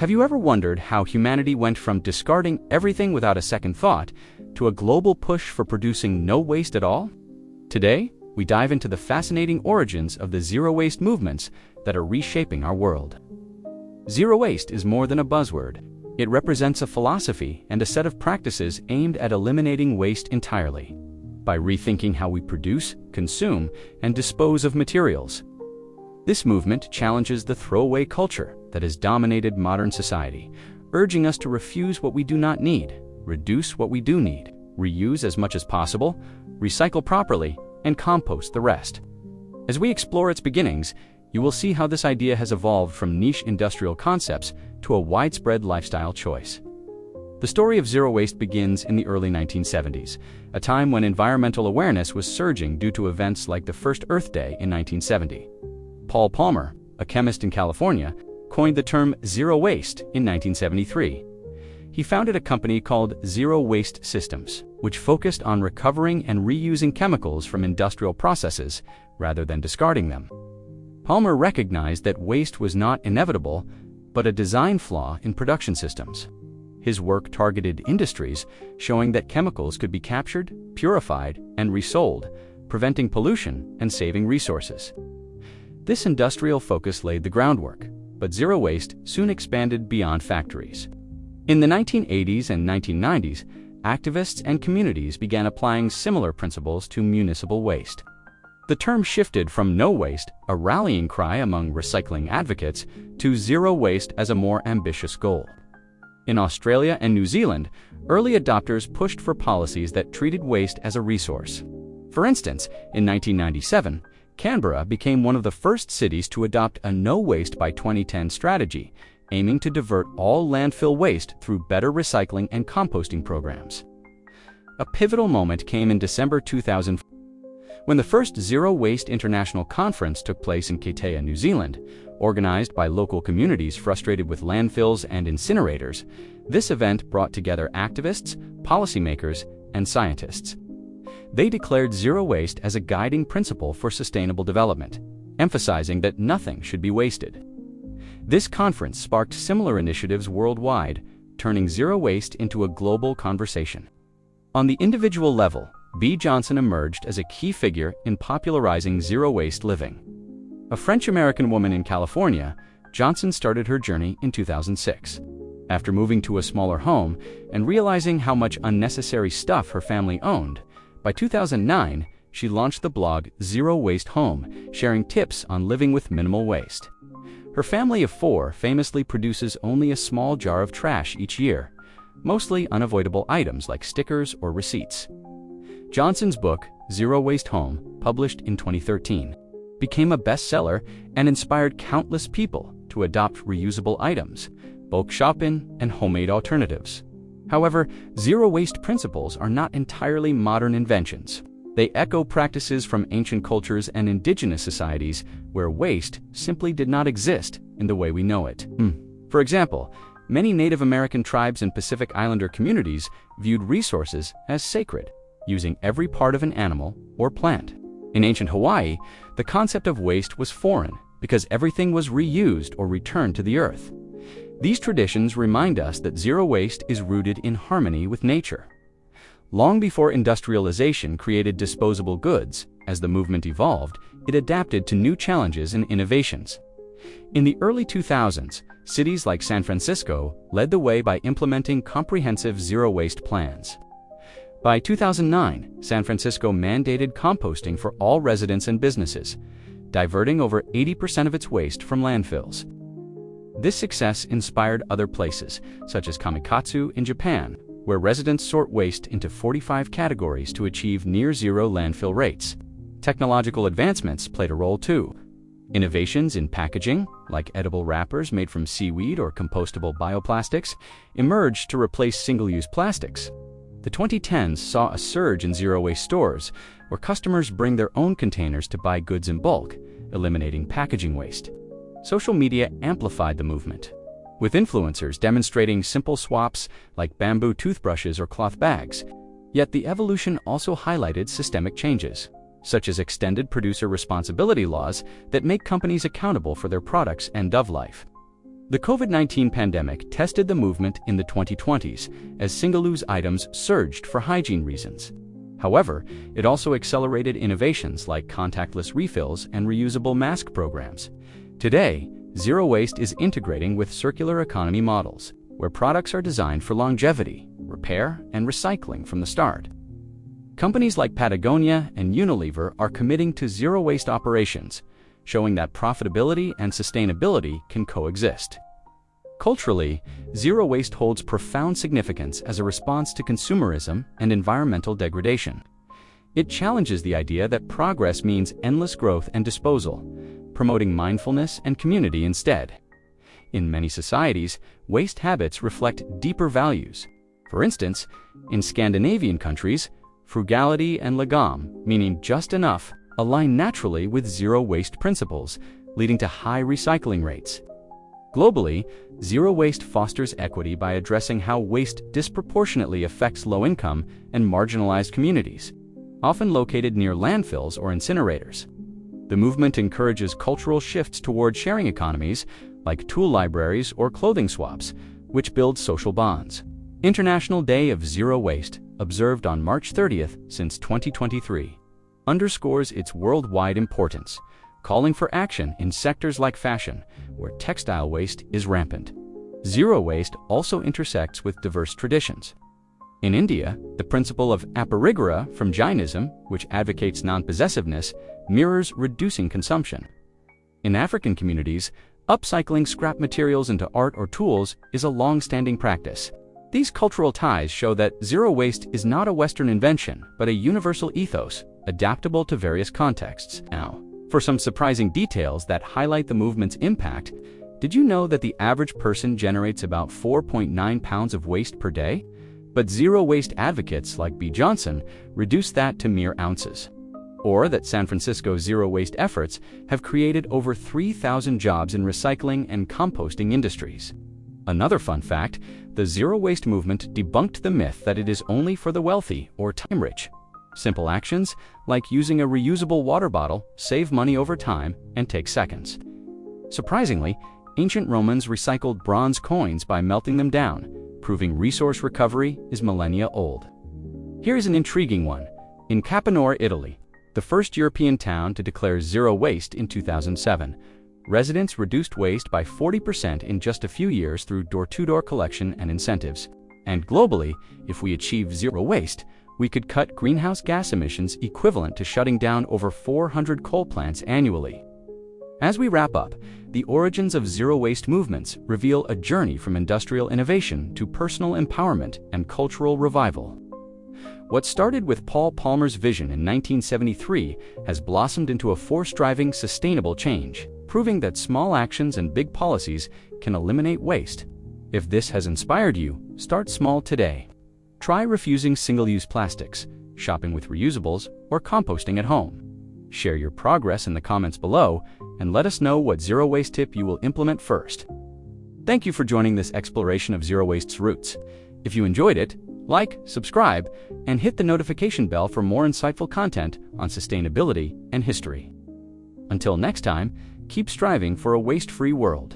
Have you ever wondered how humanity went from discarding everything without a second thought to a global push for producing no waste at all? Today, we dive into the fascinating origins of the zero-waste movements that are reshaping our world. Zero waste is more than a buzzword. It represents a philosophy and a set of practices aimed at eliminating waste entirely, by rethinking how we produce, consume, and dispose of materials. This movement challenges the throwaway culture that has dominated modern society, urging us to refuse what we do not need, reduce what we do need, reuse as much as possible, recycle properly, and compost the rest. As we explore its beginnings, you will see how this idea has evolved from niche industrial concepts to a widespread lifestyle choice. The story of zero waste begins in the early 1970s, a time when environmental awareness was surging due to events like the first Earth Day in 1970. Paul Palmer, a chemist in California, coined the term zero waste in 1973. He founded a company called Zero Waste Systems, which focused on recovering and reusing chemicals from industrial processes rather than discarding them. Palmer recognized that waste was not inevitable, but a design flaw in production systems. His work targeted industries, showing that chemicals could be captured, purified, and resold, preventing pollution and saving resources. This industrial focus laid the groundwork, but zero waste soon expanded beyond factories. In the 1980s and 1990s, activists and communities began applying similar principles to municipal waste. The term shifted from no waste, a rallying cry among recycling advocates, to zero waste as a more ambitious goal. In Australia and New Zealand, early adopters pushed for policies that treated waste as a resource. For instance, in 1997, Canberra became one of the first cities to adopt a no-waste by 2010 strategy, aiming to divert all landfill waste through better recycling and composting programs. A pivotal moment came in December 2004, when the first Zero Waste International Conference took place in Katea, New Zealand. Organized by local communities frustrated with landfills and incinerators, this event brought together activists, policymakers, and scientists. They declared zero waste as a guiding principle for sustainable development, emphasizing that nothing should be wasted. This conference sparked similar initiatives worldwide, turning zero waste into a global conversation. On the individual level, Bea Johnson emerged as a key figure in popularizing zero-waste living. A French-American woman in California, Johnson started her journey in 2006. After moving to a smaller home and realizing how much unnecessary stuff her family owned, by 2009, she launched the blog Zero Waste Home, sharing tips on living with minimal waste. Her family of 4 famously produces only a small jar of trash each year, mostly unavoidable items like stickers or receipts. Johnson's book, Zero Waste Home, published in 2013, became a bestseller and inspired countless people to adopt reusable items, bulk shop-in, and homemade alternatives. However, zero-waste principles are not entirely modern inventions. They echo practices from ancient cultures and indigenous societies where waste simply did not exist in the way we know it. For example, many Native American tribes and Pacific Islander communities viewed resources as sacred, using every part of an animal or plant. In ancient Hawaii, the concept of waste was foreign because everything was reused or returned to the earth. These traditions remind us that zero waste is rooted in harmony with nature. Long before industrialization created disposable goods, as the movement evolved, it adapted to new challenges and innovations. In the early 2000s, cities like San Francisco led the way by implementing comprehensive zero-waste plans. By 2009, San Francisco mandated composting for all residents and businesses, diverting over 80% of its waste from landfills. This success inspired other places, such as Kamikatsu in Japan, where residents sort waste into 45 categories to achieve near-zero landfill rates. Technological advancements played a role too. Innovations in packaging, like edible wrappers made from seaweed or compostable bioplastics, emerged to replace single-use plastics. The 2010s saw a surge in zero-waste stores, where customers bring their own containers to buy goods in bulk, eliminating packaging waste. Social media amplified the movement, with influencers demonstrating simple swaps like bamboo toothbrushes or cloth bags. Yet the evolution also highlighted systemic changes, such as extended producer responsibility laws that make companies accountable for their products' end-of-life. The COVID-19 pandemic tested the movement in the 2020s as single-use items surged for hygiene reasons. However, it also accelerated innovations like contactless refills and reusable mask programs. Today, zero waste is integrating with circular economy models, where products are designed for longevity, repair, and recycling from the start. Companies like Patagonia and Unilever are committing to zero-waste operations, showing that profitability and sustainability can coexist. Culturally, zero waste holds profound significance as a response to consumerism and environmental degradation. It challenges the idea that progress means endless growth and disposal, promoting mindfulness and community instead. In many societies, waste habits reflect deeper values. For instance, in Scandinavian countries, frugality and lagom, meaning just enough, align naturally with zero-waste principles, leading to high recycling rates. Globally, zero waste fosters equity by addressing how waste disproportionately affects low-income and marginalized communities, often located near landfills or incinerators. The movement encourages cultural shifts toward sharing economies, like tool libraries or clothing swaps, which build social bonds. International Day of Zero Waste, observed on March 30th since 2023, underscores its worldwide importance, calling for action in sectors like fashion, where textile waste is rampant. Zero waste also intersects with diverse traditions. In India, the principle of aparigrha from Jainism, which advocates non-possessiveness, mirrors reducing consumption. In African communities, upcycling scrap materials into art or tools is a long-standing practice. These cultural ties show that zero waste is not a Western invention, but a universal ethos, adaptable to various contexts. Now, for some surprising details that highlight the movement's impact, did you know that the average person generates about 4.9 pounds of waste per day? But zero waste advocates like B. Johnson reduce that to mere ounces. Or that San Francisco's zero waste efforts have created over 3,000 jobs in recycling and composting industries. Another fun fact, the zero waste movement debunked the myth that it is only for the wealthy or time-rich. Simple actions, like using a reusable water bottle, save money over time and take seconds. Surprisingly, ancient Romans recycled bronze coins by melting them down, proving resource recovery is millennia old. Here's an intriguing one. In Capanore, Italy, the first European town to declare zero waste in 2007, residents reduced waste by 40% in just a few years through door-to-door collection and incentives. And globally, if we achieve zero waste, we could cut greenhouse gas emissions equivalent to shutting down over 400 coal plants annually. As we wrap up, the origins of zero-waste movements reveal a journey from industrial innovation to personal empowerment and cultural revival. What started with Paul Palmer's vision in 1973 has blossomed into a force driving sustainable change, proving that small actions and big policies can eliminate waste. If this has inspired you, start small today. Try refusing single-use plastics, shopping with reusables, or composting at home. Share your progress in the comments below and let us know what zero waste tip you will implement first. Thank you for joining this exploration of zero waste's roots. If you enjoyed it, like, subscribe, and hit the notification bell for more insightful content on sustainability and history. Until next time, keep striving for a waste-free world.